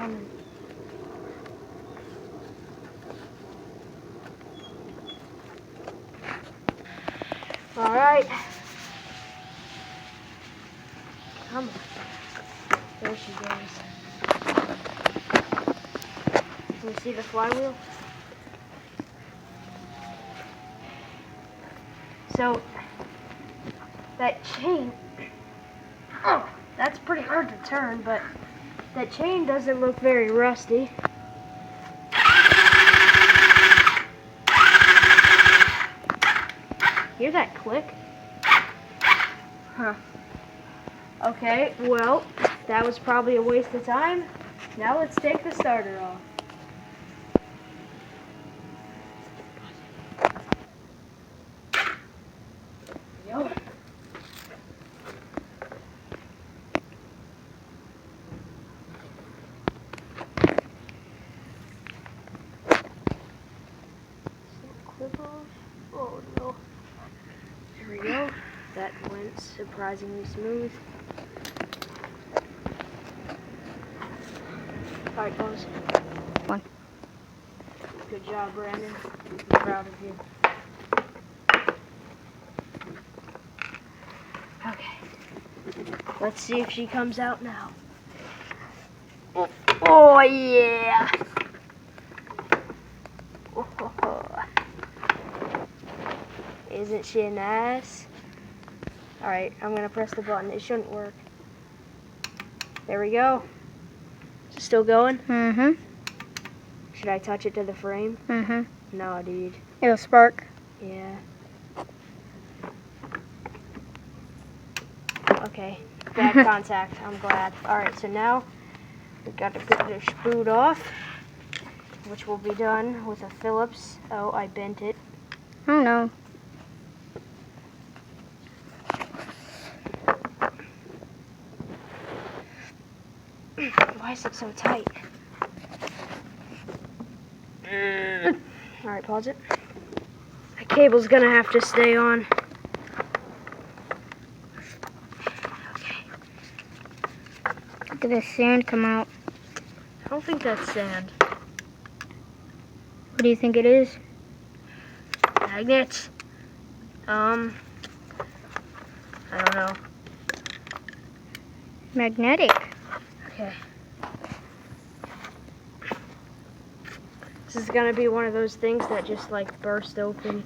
coming. All right. Come on. There she goes. Can you see the flywheel? So, that chain, oh, that's pretty hard to turn, but that chain doesn't look very rusty. Hear that click? Huh. Okay, well, that was probably a waste of time. Now let's take the starter off. There we go. Clip off. Oh no. There we go. That went surprisingly smooth. Alright, pause. One. Good job, Brandon. I'm proud of you. Okay. Let's see if she comes out now. Oh yeah! Isn't she an ass? Alright, I'm gonna press the button. It shouldn't work. There we go. Is it still going? Mm-hmm. Should I touch it to the frame? Mm-hmm. No, dude. It'll spark. Yeah. Okay. Bad contact. I'm glad. Alright, so now we've got to get this boot off, which will be done with a Phillips. Oh, I bent it. Oh no. Why is it so tight? Alright, pause it. The cable's gonna have to stay on. Okay. Look at the sand come out. I don't think that's sand. What do you think it is? Magnets. I don't know. Magnetic. Okay. This is gonna be one of those things that just like burst open.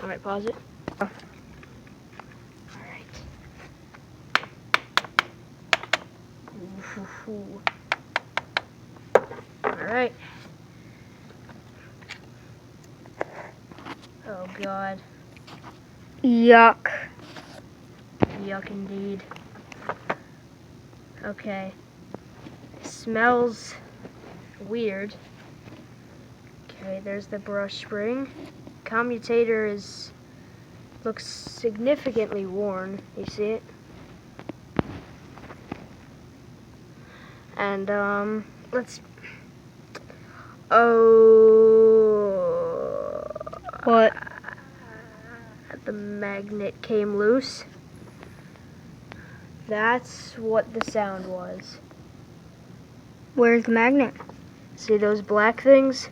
Alright, pause it. Alright. Alright. Oh god. Yuck. Yuck indeed. Okay. Smells weird. Okay, there's the brush spring. Commutator looks significantly worn. You see it? And let's. Oh. What? The magnet came loose. That's what the sound was. Where's the magnet? See those black things?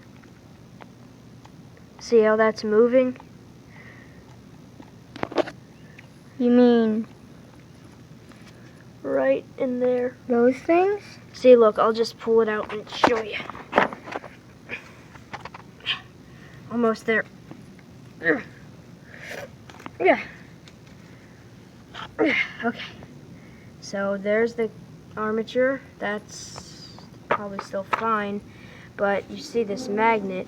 See how that's moving? You mean Right in there. those things? See, look, I'll just pull it out and show you. Almost there. Yeah. Okay. So there's the armature. That's probably still fine. But you see this magnet.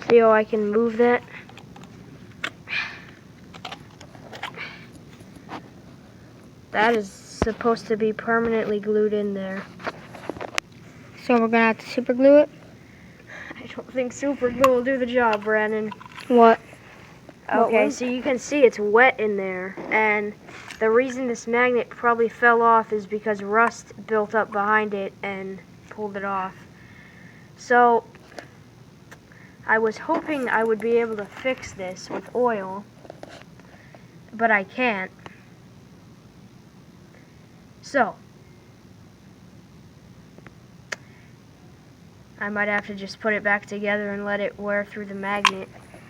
See how I can move that? That is supposed to be permanently glued in there. So we're gonna have to super glue it? I don't think super glue will do the job, Brandon. What? Okay, so you can see it's wet in there, and the reason this magnet probably fell off is because rust built up behind it and pulled it off. So I was hoping I would be able to fix this with oil, but I can't. So, I might have to just put it back together and let it wear through the magnet.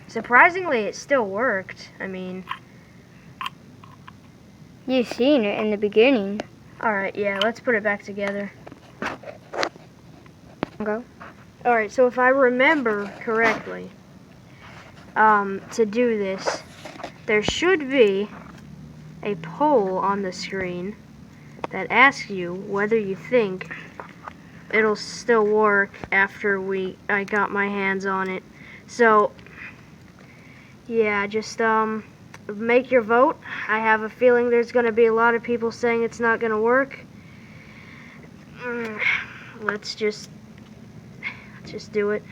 Surprisingly, it still worked. I mean, You seen it in the beginning. alright, yeah, let's put it back together. Go. Alright, so if I remember correctly, to do this, there should be a poll on the screen that asks you whether you think it'll still work after I got my hands on it. So, yeah, just make your vote. I have a feeling there's going to be a lot of people saying it's not going to work. Let's just do it.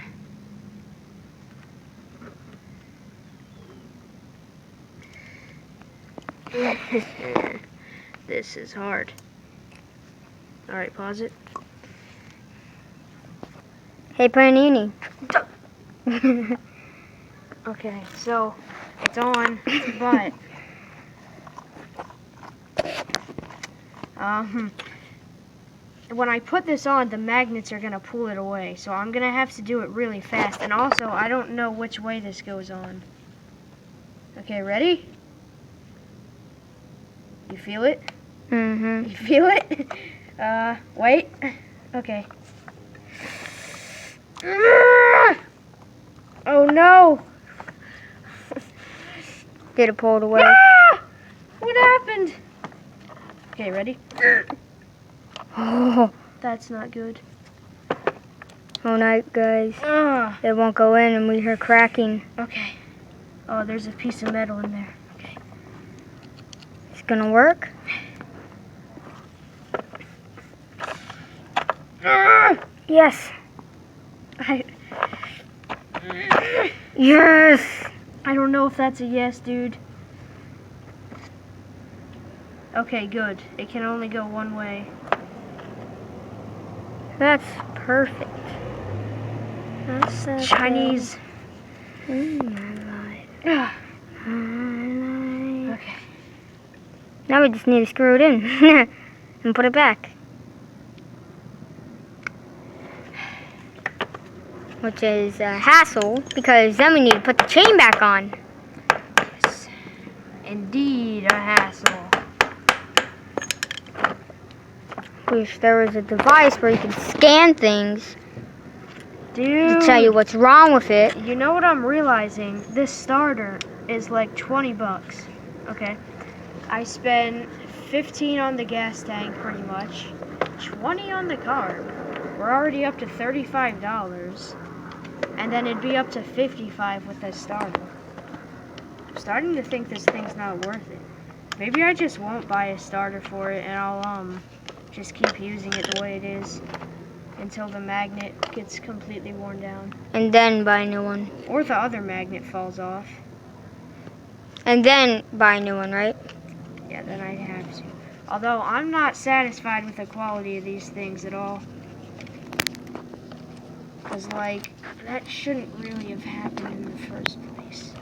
This is hard. Alright, pause it. Hey, Panini. Okay, so it's on, but when I put this on, the magnets are gonna pull it away, so I'm gonna have to do it really fast. And also, I don't know which way this goes on. Okay, ready? You feel it? Mm-hmm. You feel it? Wait. Okay. Oh no! Did it pull it away? Ah! What happened? Okay, ready? Oh, That's not good. oh no, guys. Ah, It won't go in and we hear cracking. okay. Oh, there's a piece of metal in there. Okay. It's gonna work? Ah! Yes. Yes. I don't know if that's a yes, dude. Okay, good. It can only go one way. That's perfect. That's so Chinese. Okay. Okay. Now we just need to screw it in and put it back. Which is a hassle because then we need to put the chain back on. Yes. Indeed, a hassle. Wish there was a device where you can scan things Dude. to tell you what's wrong with it. You know what I'm realizing? This starter is like 20 bucks. Okay. I spend 15 on the gas tank pretty much. 20 on the car. We're already up to $35. And then it'd be up to $55 with this starter. I'm starting to think this thing's not worth it. Maybe I just won't buy a starter for it and I'll just keep using it the way it is until the magnet gets completely worn down. And then buy a new one. Or the other magnet falls off. And then buy a new one, right? Yeah, then I'd have to. Although I'm not satisfied with the quality of these things at all. Because, like, that shouldn't really have happened in the first place.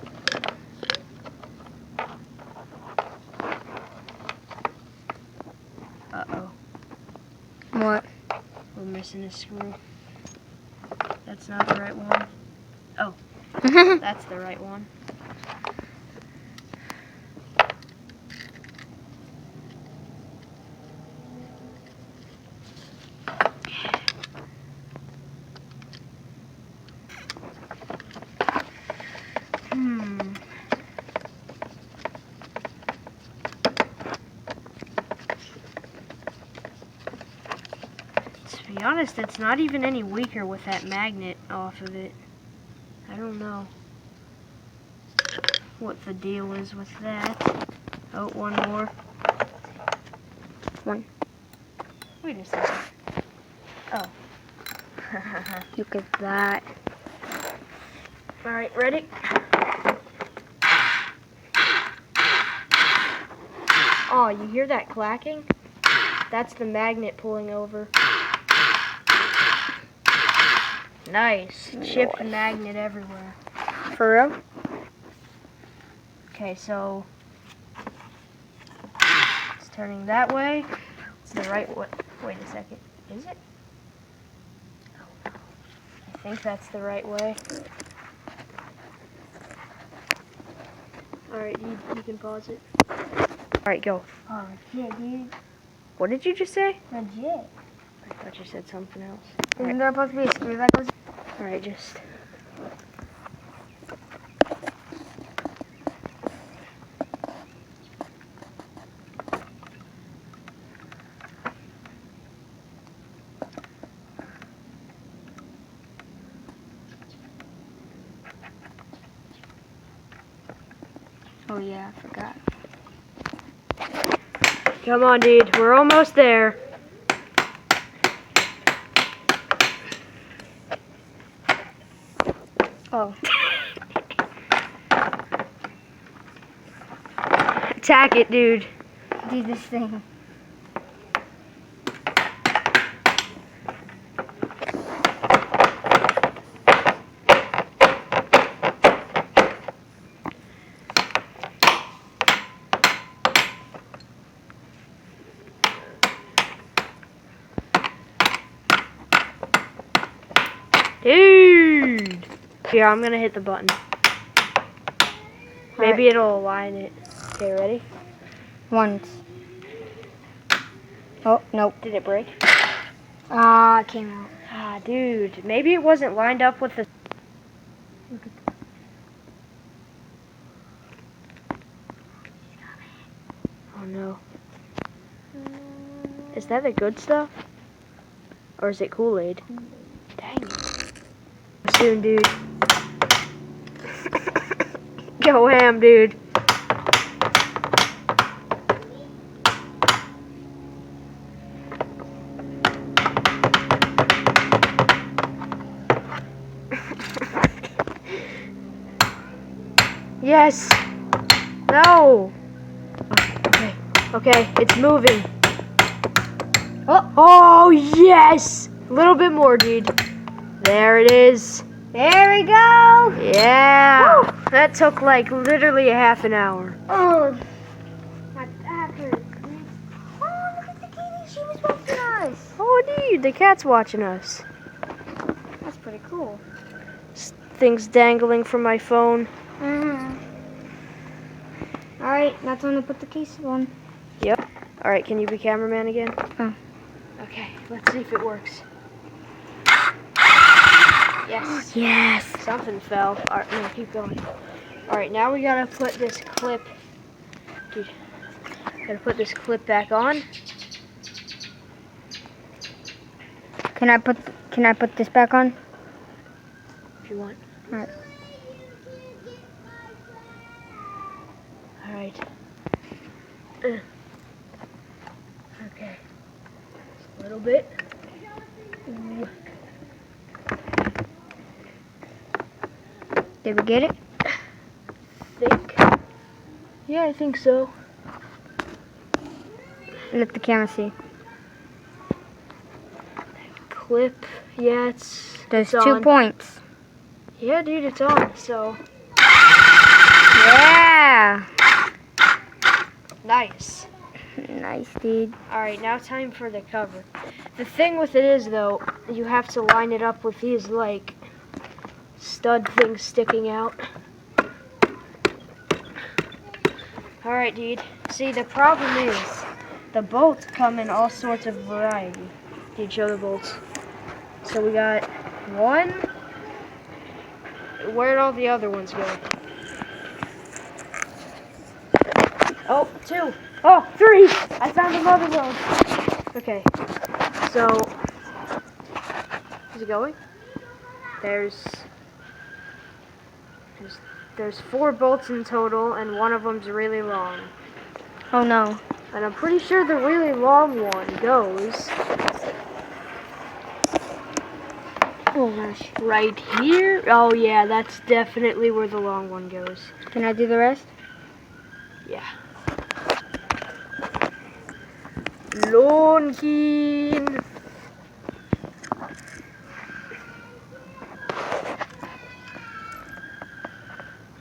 Uh-oh. What? We're missing a screw. That's not the right one. Oh, that's the right one. To be honest, it's not even any weaker with that magnet off of it. I don't know what the deal is with that. Oh, one more. One. Wait a second. Oh. Look at that. Alright, ready? Oh, you hear that clacking? That's the magnet pulling over. Nice. Chip magnet everywhere. For real? Okay, so it's turning that way. It's the right way. Wait a second. Is it? Oh, no. I think that's the right way. Alright, you can pause it. Alright, go. Oh, shit, dude. What did you just say? Legit. I thought you said something else. Isn't there supposed to be a screw that goes? Alright, just. Oh, yeah, I forgot. Come on, dude. We're almost there. Oh. Attack it, dude. Do this thing. Dude! Here, I'm gonna hit the button. Maybe it'll align it. Okay, ready? Once. Oh, nope. Did it break? Ah, it came out. Ah, dude. Maybe it wasn't lined up with the... Oh, no. Is that the good stuff? Or is it Kool-Aid? Dang it. Soon, dude. Go ham, dude. Yes. No. Okay. Okay, it's moving. Oh, yes. A little bit more, dude. There it is. There we go. Yeah. Woo. That took like literally a half an hour. Oh, my back hurts. Oh, look at the kitty. She was watching us. Oh, dude, the cat's watching us. That's pretty cool. Things dangling from my phone. All right, now time to put the case on. Yep. All right, can you be cameraman again? Oh. Okay, let's see if it works. Yes. Yes. Something fell. All right, no, keep going. All right, now we gotta put this clip. Dude, gotta put this clip back on. Can I put this back on? If you want. All right. All right. Okay. Just a little bit. Did we get it? Think. Yeah, I think so. Let the camera see. Clip. Yeah, it's. There's it's 2 on. points. Yeah, dude, it's on. So. Yeah. Nice. Nice, dude. Alright, now time for the cover. The thing with it is, though, you have to line it up with these, like, stud things sticking out. Alright, dude. See, the problem is, the bolts come in all sorts of variety. Dude, show the bolts. So we got 1. Where'd all the other ones go? Oh, 2. Oh, 3! I found another one. Okay. So, is it going? There's 4 bolts in total, and one of them's really long. Oh no. And I'm pretty sure the really long one goes Oh gosh. right here. Oh yeah, that's definitely where the long one goes. Can I do the rest? Yeah. Lonkin.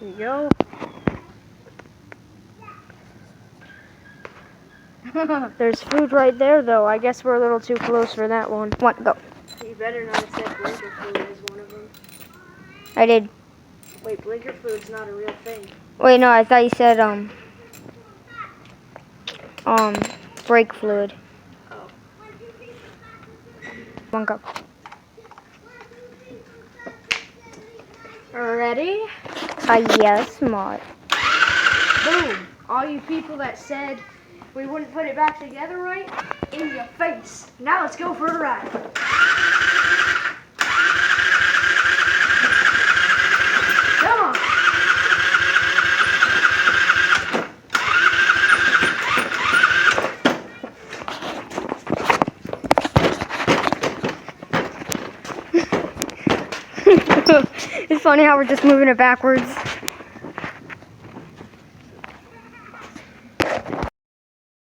Here you go. There's food right there, though. I guess we're a little too close for that one. What? Go. You better not have said blinker food as one of them. I did. Wait, blinker food's not a real thing. Wait, no, I thought you said, brake fluid. Oh. One go. Ready? Yes, smart. Boom! All you people that said we wouldn't put it back together right, in your face. Now let's go for a ride. Come on. It's funny how we're just moving it backwards.